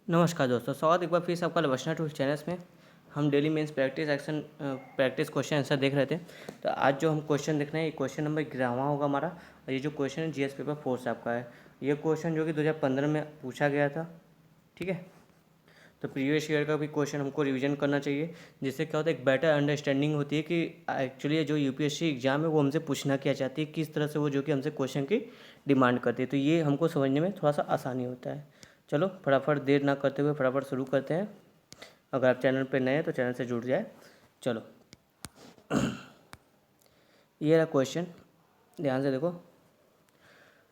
नमस्कार दोस्तों, स्वागत एक बार फिर से आपका लवशना टूल चैनल्स में। हम daily mains practice question answer देख रहे थे। तो आज जो हम क्वेश्चन देख रहे हैं, ये क्वेश्चन नंबर 11वां होगा हमारा। और ये जो क्वेश्चन है जीएस पेपर 4 से आपका है। ये क्वेश्चन जो कि 2015 में पूछा गया था, ठीक है। तो प्रीवियस ईयर का भी क्वेश्चन हमको रिवीजन करना चाहिए, जिससे क्या होता है, एक बेटर अंडरस्टैंडिंग होती है कि एक्चुअली जो यूपीएससी एग्जाम है वो हमसे पूछना क्या चाहती है, किस तरह से वो जो कि हमसे क्वेश्चन की डिमांड करती है। तो ये हमको समझने में थोड़ा सा आसानी होता है। चलो फटाफट देर ना करते हुए फटाफट शुरू करते हैं। अगर आप चैनल पर नए हैं तो चैनल से जुड़ जाए। चलो ये रहा क्वेश्चन, ध्यान से देखो।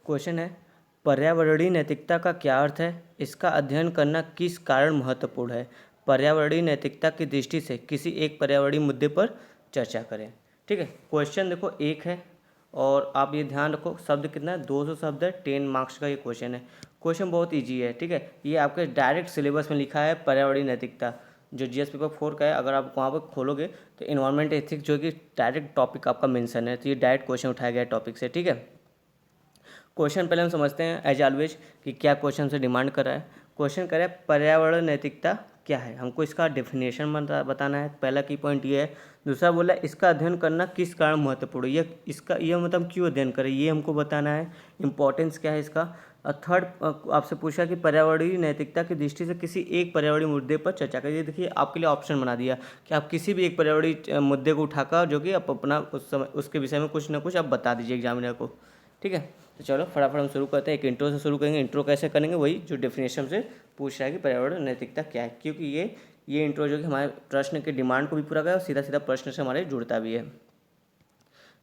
क्वेश्चन है, पर्यावरणीय नैतिकता का क्या अर्थ है, इसका अध्ययन करना किस कारण महत्वपूर्ण है। पर्यावरणीय नैतिकता की दृष्टि से किसी एक पर्यावरणीय मुद्दे पर चर्चा करें। ठीक है, क्वेश्चन देखो एक है और आप ये ध्यान रखो, शब्द कितना है, 200 शब्द है, 10 मार्क्स का ये क्वेश्चन है। क्वेश्चन बहुत ईजी है, ठीक है। ये आपके डायरेक्ट सिलेबस में लिखा है, पर्यावरणीय नैतिकता जो जीएस पेपर 4 का है। अगर आप वहाँ पर खोलोगे तो इन्वायरमेंट एथिक्स जो कि डायरेक्ट टॉपिक आपका मेंशन है, तो ये डायरेक्ट क्वेश्चन उठाया गया टॉपिक से, ठीक है। क्वेश्चन पहले हम समझते हैं एज ऑलवेज कि क्या क्वेश्चन से डिमांड कर रहा है। क्वेश्चन कर रहा है पर्यावरण नैतिकता क्या है, हमको इसका डेफिनेशन बताना है। पहला की पॉइंट ये है। दूसरा बोला इसका अध्ययन करना किस कारण महत्वपूर्ण है, ये मतलब क्यों अध्ययन करें, ये हमको बताना है। इंपॉर्टेंस क्या है इसका। और थर्ड आपसे पूछा कि पर्यावरणीय नैतिकता की दृष्टि से किसी एक पर्यावरणीय मुद्दे पर चर्चा करिए। देखिए आपके लिए ऑप्शन बना दिया कि आप किसी भी एक पर्यावरणीय मुद्दे को उठाकर जो कि आप अपना उस समय उसके विषय में कुछ ना कुछ आप बता दीजिए एग्जामिनर को, ठीक है। तो चलो फटाफट हम शुरू करते हैं। एक इंट्रो से शुरू करेंगे। इंट्रो कैसे करेंगे, वही जो डेफिनेशन से पूछ रहा है कि पर्यावरण नैतिकता क्या है, क्योंकि ये इंट्रो जो कि हमारे प्रश्न के डिमांड को भी पूरा करेगा और सीधा सीधा प्रश्न से हमारे जुड़ता भी है।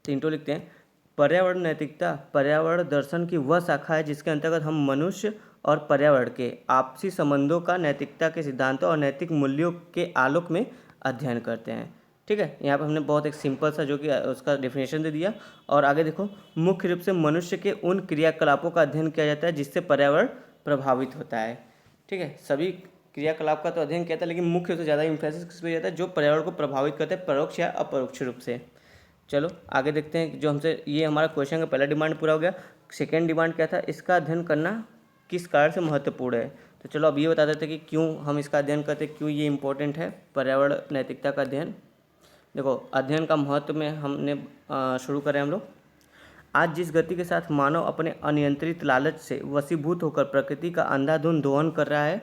तो इंट्रो लिखते हैं, पर्यावरण नैतिकता पर्यावरण दर्शन की वह शाखा है जिसके अंतर्गत हम मनुष्य और पर्यावरण के आपसी संबंधों का नैतिकता के सिद्धांतों और नैतिक मूल्यों के आलोक में अध्ययन करते हैं, ठीक है। यहाँ पर हमने बहुत एक सिंपल सा जो कि उसका डेफिनेशन दे दिया। और आगे देखो, मुख्य रूप से मनुष्य के उन क्रियाकलापों का अध्ययन किया जाता है जिससे पर्यावरण प्रभावित होता है, ठीक है। सभी क्रियाकलाप का तो अध्ययन किया था, लेकिन मुख्य रूप से ज़्यादा इंफेसिस किस पे जाता है, जो पर्यावरण को प्रभावित करते हैं परोक्ष या अपरोक्ष रूप से। चलो आगे देखते हैं। जो हमसे ये हमारा क्वेश्चन का पहला डिमांड पूरा हो गया। सेकेंड डिमांड क्या था, इसका अध्ययन करना किस कारण से महत्वपूर्ण है। तो चलो अब ये बता देते हैं कि क्यों हम इसका अध्ययन करते हैं, क्यों ये इंपॉर्टेंट है पर्यावरण नैतिकता का अध्ययन। देखो अध्ययन का महत्व में हमने शुरू करें हम लोग। आज जिस गति के साथ मानव अपने अनियंत्रित लालच से वशीभूत होकर प्रकृति का अंधाधुंध दोहन कर रहा है,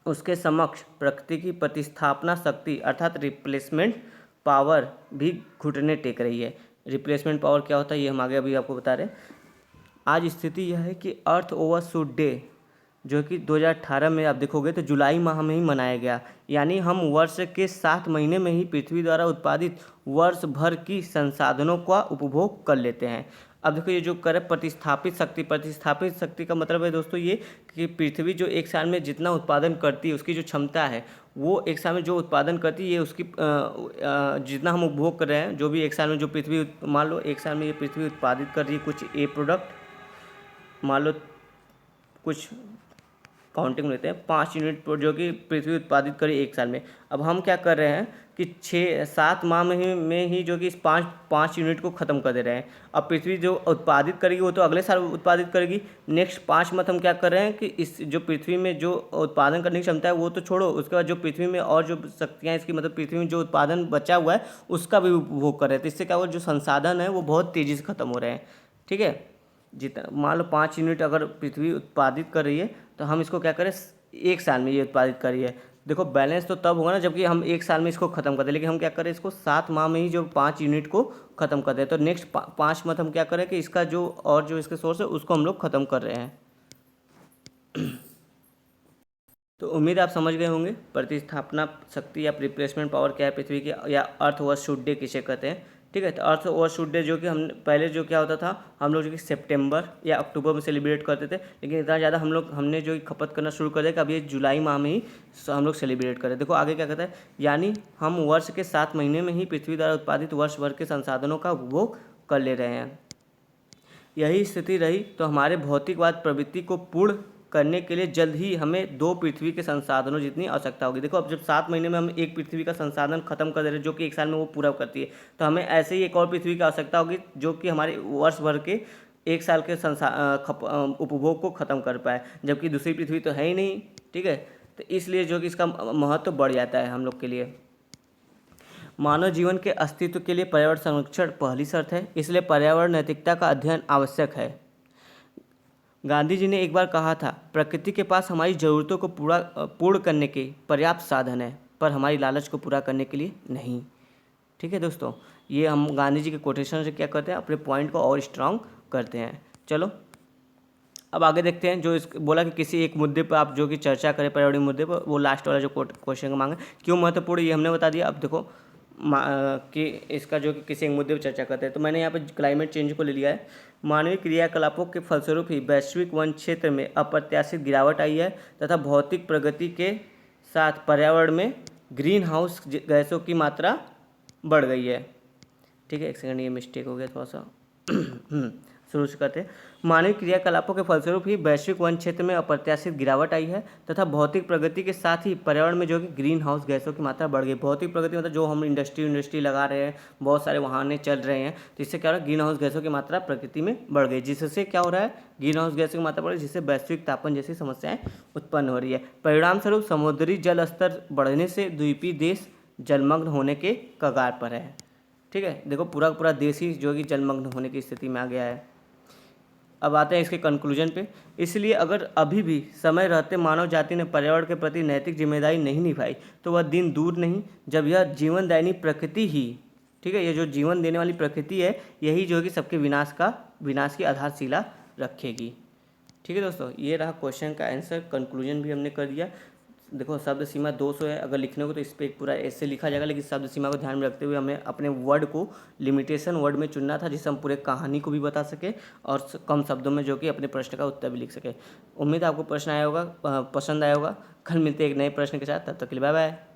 उसके समक्ष प्रकृति की प्रतिस्थापना शक्ति अर्थात रिप्लेसमेंट पावर भी घुटने टेक रही है। रिप्लेसमेंट पावर क्या होता है ये हम आगे अभी आपको बता रहे हैं। आज स्थिति यह है कि अर्थ ओवरशूट डे जो कि 2018 में आप देखोगे तो जुलाई माह में ही मनाया गया, यानी हम वर्ष के 7 महीने में ही पृथ्वी द्वारा उत्पादित वर्ष भर की संसाधनों का उपभोग कर लेते हैं। अब देखो ये जो करे प्रतिस्थापित शक्ति का मतलब है दोस्तों ये कि पृथ्वी जो एक साल में जितना उत्पादन करती है, उसकी जो क्षमता है वो एक साल में जो उत्पादन करती है, ये उसकी जितना हम उपभोग कर रहे हैं, जो भी एक साल में जो पृथ्वी, मान लो एक साल में ये पृथ्वी उत्पादित कर रही है कुछ ए प्रोडक्ट, मान लो कुछ काउंटिंग लेते हैं 5 यूनिट जो कि पृथ्वी उत्पादित करी एक साल में। अब हम क्या कर रहे हैं कि 6-7 माह में ही जो कि इस 5 यूनिट को ख़त्म कर दे रहे हैं। अब पृथ्वी जो उत्पादित करेगी वो तो अगले साल उत्पादित करेगी। नेक्स्ट 5 मंथ हम क्या कर रहे हैं कि इस जो पृथ्वी में जो उत्पादन करने की क्षमता है वो तो छोड़ो, उसके बाद जो पृथ्वी में और जो शक्तियाँ इसकी, मतलब पृथ्वी में जो उत्पादन बचा हुआ है उसका भी उपभोग कर रहे हैं। तो इससे क्या हुआ, जो संसाधन है वो बहुत तेज़ी से ख़त्म हो रहे हैं, ठीक है। जितना मान लो 5 यूनिट अगर पृथ्वी उत्पादित कर रही है तो हम इसको क्या करें, एक साल में ये उत्पादित कर रही है। देखो बैलेंस तो तब होगा ना जबकि हम एक साल में इसको ख़त्म कर दें, लेकिन हम क्या करें, इसको 7 माह में ही जो 5 यूनिट को ख़त्म कर दें। तो नेक्स्ट 5 मंथ हम क्या करें कि इसका जो और जो इसके सोर्स है उसको हम लोग ख़त्म कर रहे हैं। तो उम्मीद आप समझ गए होंगे प्रतिस्थापना शक्ति या रिप्लेसमेंट पावर क्या है पृथ्वी की, या अर्थ ओवरशूट डे किसे कहते हैं, ठीक है। तो अर्थ ओवरशूट डे जो कि हम पहले जो क्या होता था, हम लोग जो कि सितंबर या अक्टूबर में सेलिब्रेट करते थे, लेकिन इतना ज़्यादा हमने जो खपत करना शुरू कर दिया कि अब ये जुलाई माह में ही हम लोग सेलिब्रेट करें। देखो आगे क्या कहता है, यानी हम वर्ष के 7 महीने में ही पृथ्वी द्वारा उत्पादित वर्ष भर के संसाधनों का उपभोग कर ले रहे हैं। यही स्थिति रही तो हमारे भौतिकवाद प्रवृत्ति को पूर्ण करने के लिए जल्द ही हमें 2 पृथ्वी के संसाधनों जितनी आवश्यकता होगी। देखो अब जब 7 महीने में हम एक पृथ्वी का संसाधन खत्म कर दे रहे हैं जो कि एक साल में वो पूरा करती है, तो हमें ऐसे ही एक और पृथ्वी की आवश्यकता होगी जो कि हमारे वर्ष भर के एक साल के उपभोग को खत्म कर पाए, जबकि दूसरी पृथ्वी तो है ही नहीं, ठीक है। तो इसलिए जो कि इसका महत्व बढ़ जाता है हम लोग के लिए। मानव जीवन के अस्तित्व के लिए पर्यावरण संरक्षण पहली शर्त है, इसलिए पर्यावरण नैतिकता का अध्ययन आवश्यक है। गांधी जी ने एक बार कहा था, प्रकृति के पास हमारी ज़रूरतों को पूर्ण करने के पर्याप्त साधन है, पर हमारी लालच को पूरा करने के लिए नहीं। ठीक है दोस्तों, ये हम गांधी जी के कोटेशन से क्या करते हैं, अपने पॉइंट को और स्ट्रांग करते हैं। चलो अब आगे देखते हैं। जो इस बोला कि किसी एक मुद्दे पर आप जो कि चर्चा करें पर्यावरणीय मुद्दे पर, वो लास्ट वाला जो क्वेश्चन का मांगे क्यों महत्वपूर्ण, ये हमने बता दिया। अब देखो कि इसका जो कि किसी एक मुद्दे पर चर्चा करते हैं, तो मैंने यहाँ पर क्लाइमेट चेंज को ले लिया है। मानवीय क्रियाकलापों के फलस्वरूप ही वैश्विक वन क्षेत्र में अप्रत्याशित गिरावट आई है तथा भौतिक प्रगति के साथ पर्यावरण में ग्रीन हाउस गैसों की मात्रा बढ़ गई है। ठीक है, एक सेकंड, ये मिस्टेक हो गया थोड़ा सा। शुरू से करते हैं। मानवीय क्रियाकलापों के फलस्वरूप ही वैश्विक वन क्षेत्र में अप्रत्याशित गिरावट आई है तथा भौतिक प्रगति के साथ ही पर्यावरण में जो कि ग्रीन हाउस गैसों की मात्रा बढ़ गई। भौतिक प्रगति मतलब जो हम इंडस्ट्री लगा रहे हैं, बहुत सारे वाहन चल रहे हैं, तो इससे क्या हो रहा है, ग्रीन हाउस गैसों की मात्रा प्रकृति में बढ़ गई, जिससे क्या हो रहा है, ग्रीन हाउस गैसों की मात्रा बढ़ रही है, जिससे वैश्विक तापमान जैसी समस्याएं उत्पन्न हो रही है। परिणाम स्वरूप समुद्री जल स्तर बढ़ने से द्वीपीय देश जलमग्न होने के कगार पर है। ठीक है, देखो पूरा देश ही जो कि जलमग्न होने की स्थिति में आ गया है। अब आते हैं इसके कंक्लूजन पे। इसलिए अगर अभी भी समय रहते मानव जाति ने पर्यावरण के प्रति नैतिक जिम्मेदारी नहीं निभाई, तो वह दिन दूर नहीं जब यह जीवनदायिनी प्रकृति ही, ठीक है, ये जो जीवन देने वाली प्रकृति है, यही जो है कि सबके विनाश की आधारशिला रखेगी। ठीक है दोस्तों, ये रहा क्वेश्चन का आंसर। कंक्लूजन भी हमने कर दिया। देखो शब्द सीमा 200 है, अगर लिखने को तो इस पर एक पूरा ऐसे लिखा जाएगा, लेकिन शब्द सीमा को ध्यान में रखते हुए हमें अपने वर्ड को लिमिटेशन वर्ड में चुनना था, जिससे हम पूरे कहानी को भी बता सके और कम शब्दों में जो कि अपने प्रश्न का उत्तर भी लिख सके। उम्मीद है आपको प्रश्न आया होगा, पसंद आया होगा। कल मिलते हैं एक नए प्रश्न के साथ, तब तक के लिए बाय बाय।